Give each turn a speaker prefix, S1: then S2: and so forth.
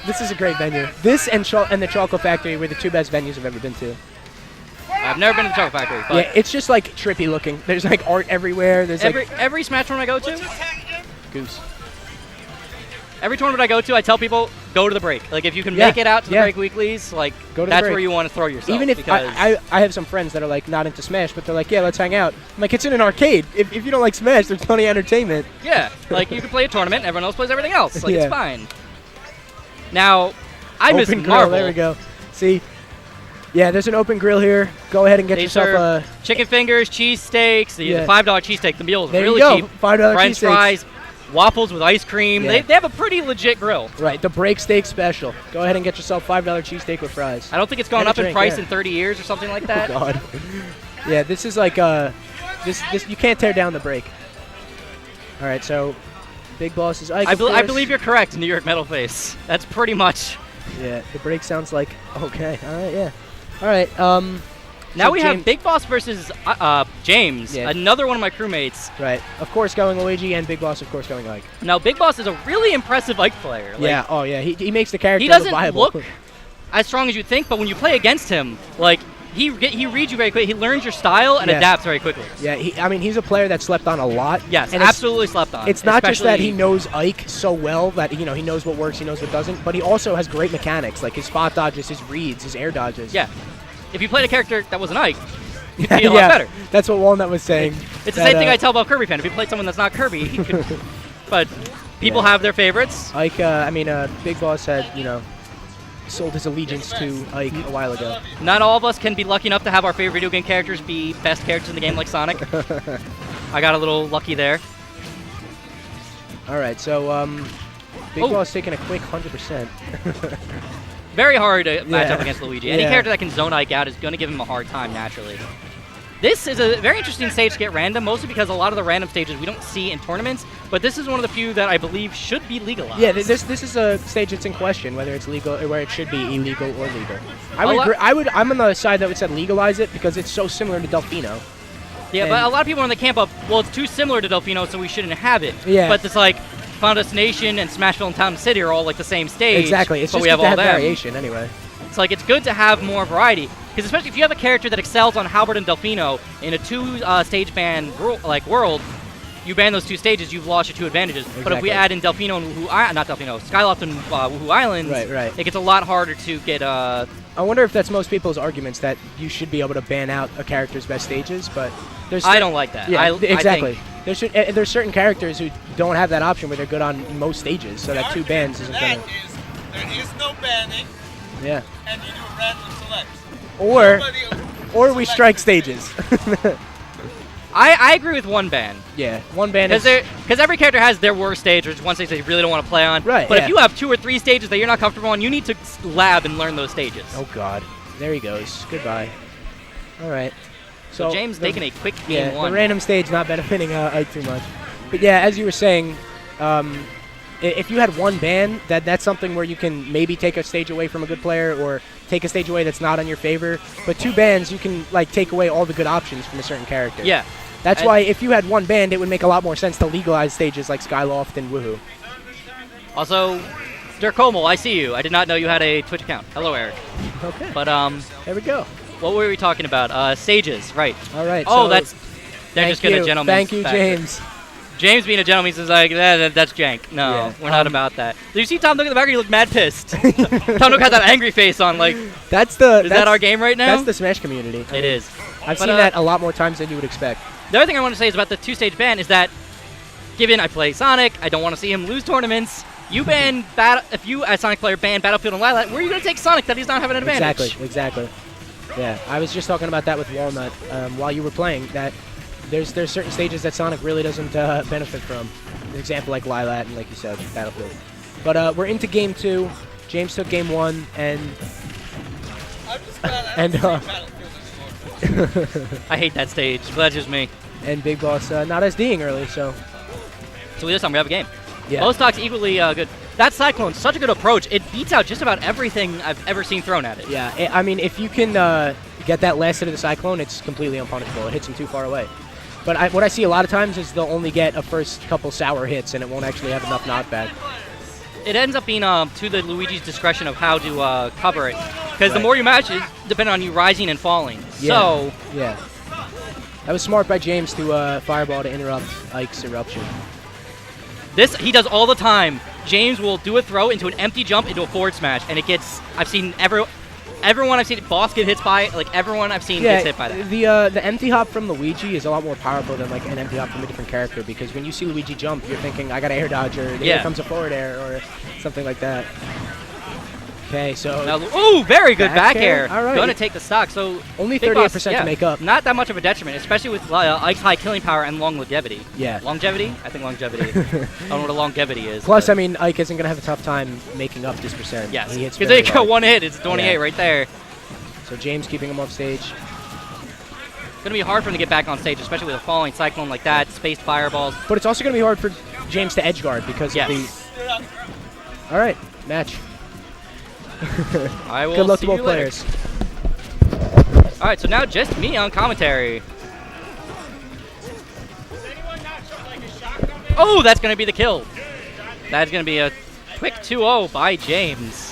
S1: This is a great venue. This and the Chocolate Factory were the two best venues I've ever been to.
S2: I've never been to the Chocolate Factory. But
S1: Yeah, it's just like trippy looking. There's like art everywhere. There's
S2: every Smash tournament I go to,
S1: Goose.
S2: every tournament I go to, I tell people go to the break. Like if you can make it out to the break weeklies, like
S1: Go to the
S2: that's
S1: break.
S2: where you want to throw yourself.
S1: Even if I have some friends that are like not into Smash, but they're like, yeah, let's hang out. I'm like, it's in an arcade. If you don't like Smash, there's plenty of entertainment.
S2: yeah, like you can play a tournament, everyone else plays everything else. Like
S1: Yeah.
S2: it's fine. Now, I miss
S1: Open grill.
S2: Marvel.
S1: There we go. See. Yeah, there's an open grill here. Go ahead and get
S2: They
S1: yourself
S2: serve
S1: a.
S2: chicken fingers, cheesesteaks, the $5 cheesesteak. The meal is
S1: There
S2: really
S1: you go.
S2: cheap.
S1: $5
S2: French
S1: cheesesteaks.
S2: fries, waffles with ice cream.
S1: Yeah.
S2: They have a pretty legit grill.
S1: Right, the break steak special. Go ahead and get yourself $5 cheesesteak with fries.
S2: I don't think it's gone
S1: And a
S2: up in
S1: drink,
S2: price
S1: yeah.
S2: in 30 years or something like that.
S1: Oh God. Yeah, this is like this you can't tear down the break. All right, so Big Boss is Ike.
S2: I
S1: of
S2: believe
S1: course.
S2: you're correct, New York Metal Face. That's pretty much.
S1: Yeah, the break sounds like okay. All right, yeah. All right.
S2: Now
S1: so
S2: we have Big Boss versus James,
S1: Yeah.
S2: another one of my crewmates.
S1: Right. Of course, going Luigi, and Big Boss, of course, going Ike.
S2: Now Big Boss is a really impressive Ike player. Like,
S1: Yeah. Oh yeah. He makes the character
S2: he doesn't
S1: viable.
S2: look as strong as you think, but when you play against him, like he reads you very quickly. He learns your style and
S1: Yes.
S2: adapts very quickly.
S1: Yeah. I mean, he's a player that slept on a lot.
S2: Yes,
S1: and
S2: absolutely slept on.
S1: It's not just that he
S2: especially-
S1: knows Ike so well that he knows what works, he knows what doesn't, but he also has great mechanics, like his spot dodges, his reads, his air dodges.
S2: Yeah. If you played a character that was an Ike, you'd be a lot better.
S1: That's what Walnut was saying.
S2: It's the same thing I tell about Kirby fan. If you played someone that's not Kirby, he could. But people have their favorites.
S1: Ike, Big Boss had, sold his allegiance to Ike a while ago.
S2: Not all of us can be lucky enough to have our favorite video game characters be best characters in the game like Sonic. I got a little lucky there.
S1: All right, so Big Boss taking a quick 100%.
S2: Very hard to match up
S1: Yeah.
S2: against Luigi. Any
S1: Yeah.
S2: character that can zone Ike out is going to give him a hard time naturally. This is a very interesting stage to get random, mostly because a lot of the random stages we don't see in tournaments, but this is one of the few that I believe should be legalized.
S1: Yeah, this is a stage that's in question, whether it's legal or where it should be illegal or legal. I'm on the side that would say legalize it because it's so similar to Delfino.
S2: Yeah, but a lot of people are in the camp of, well, it's too similar to Delfino, so we shouldn't have it.
S1: Yeah.
S2: But it's like Final Destination and Smashville and Town and City are all like the same stage.
S1: Exactly. It's
S2: but
S1: just
S2: we have
S1: good to
S2: all
S1: have
S2: them.
S1: variation anyway.
S2: It's like it's good to have more variety, because especially if you have a character that excels on Halberd and Delfino in a two-stage ban world, you ban those two stages, you've lost your two advantages.
S1: Exactly.
S2: But if we add in Delfino and Skyloft and Woohoo Islands,
S1: Right.
S2: it gets a lot harder to get.
S1: I wonder if that's most people's arguments that you should be able to ban out a character's best stages, but
S2: I don't like that.
S1: Yeah,
S2: I
S1: exactly.
S2: think
S1: There's certain characters who don't have that option where they're good on most stages, so that two bans isn't gonna.
S3: There is no banning,
S1: Yeah.
S3: and you do a random select.
S1: Or we strike stages.
S2: I agree with one ban.
S1: Yeah, one ban is.
S2: Because every character has their worst stage, or just one stage they really don't want to play on.
S1: Right,
S2: But
S1: yeah.
S2: if you have 2 or 3 stages that you're not comfortable on, you need to lab and learn those stages.
S1: Oh God, there he goes. Goodbye. All right.
S2: So James taking a quick game
S1: Yeah,
S2: one.
S1: the random stage not benefiting Ike too much. But yeah, as you were saying, if you had one ban, that's something where you can maybe take a stage away from a good player or take a stage away that's not on your favor. But 2 bans, you can like take away all the good options from a certain character.
S2: Yeah.
S1: That's why if you had one ban, it would make a lot more sense to legalize stages like Skyloft and Woohoo.
S2: Also, Dirkomal, I see you. I did not know you had a Twitch account. Hello, Eric.
S1: Okay.
S2: But
S1: there we go.
S2: What were we talking about? Stages, right?
S1: All right.
S2: Oh,
S1: so
S2: they're just gonna gentleman's
S1: Thank you,
S2: factor.
S1: James.
S2: James being a gentleman is like, that's jank. No,
S1: Yeah,
S2: we're not about that. Did you see Tom Nook in the background? He looked mad pissed. Tom Nook had that angry face on. Like, is that our game right now?
S1: That's the Smash community.
S2: It is.
S1: I've seen that a lot more times than you would expect.
S2: The other thing I want to say is about the 2-stage ban is that, given I play Sonic, I don't want to see him lose tournaments. You ban if you as Sonic player ban Battlefield and Lilat, where are you going to take Sonic that he's not having an advantage?
S1: Exactly. Yeah, I was just talking about that with Walnut while you were playing. That there's certain stages that Sonic really doesn't benefit from. An example like Lilat and like you said, Battlefield. But we're into game 2. James took game 1 and
S3: I'm just glad I don't see Battlefield anymore.
S2: I hate that stage, but that's just me.
S1: and Big Boss not SDing early, so.
S2: So this time we have a game.
S1: Yeah.
S2: Both stocks equally good. That Cyclone, such a good approach. It beats out just about everything I've ever seen thrown at it.
S1: Yeah, I mean, if you can get that last hit of the Cyclone, it's completely unpunishable. It hits him too far away. But what I see a lot of times is they'll only get a first couple sour hits, and it won't actually have enough knockback.
S2: it ends up being to the Luigi's discretion of how to cover it, because the
S1: Right.
S2: more you match is depending on you rising and falling.
S1: Yeah.
S2: So
S1: Yeah. That was smart by James to fireball to interrupt Ike's eruption.
S2: this he does all the time. James will do a throw into an empty jump into a forward smash, and it gets. I've seen everyone I've seen boss get hit by, like everyone I've seen gets hit by that.
S1: The empty hop from Luigi is a lot more powerful than like an empty hop from a different character, because when you see Luigi jump, you're thinking, I got to air dodge, or here comes a forward air, or something like that. Okay, so
S2: Now, ooh, very good back air.
S1: All right.
S2: Going to take the stock. So
S1: only
S2: Big
S1: 38%
S2: Boss,
S1: to make up.
S2: Not that much of a detriment, especially with Ike's high killing power and long longevity.
S1: Yeah.
S2: Longevity? I think longevity. I don't know what a longevity is.
S1: Plus,
S2: but-
S1: I mean, Ike isn't going to have a tough time making up this percent.
S2: yes,
S1: He hits
S2: because
S1: very
S2: they got
S1: hard.
S2: one hit. It's 28
S1: Yeah.
S2: right there.
S1: So James keeping him off stage.
S2: It's going to be hard for him to get back on stage, especially with a falling cyclone like that, spaced fireballs.
S1: But it's also going to be hard for James to edge guard because
S2: Yes.
S1: of the... All right, match.
S2: I will
S1: Good luck
S2: see
S1: to both
S2: you later.
S1: players.
S2: All right, so now just me on commentary. Oh, that's going to be the kill. That's going to be a quick 2-0 by James.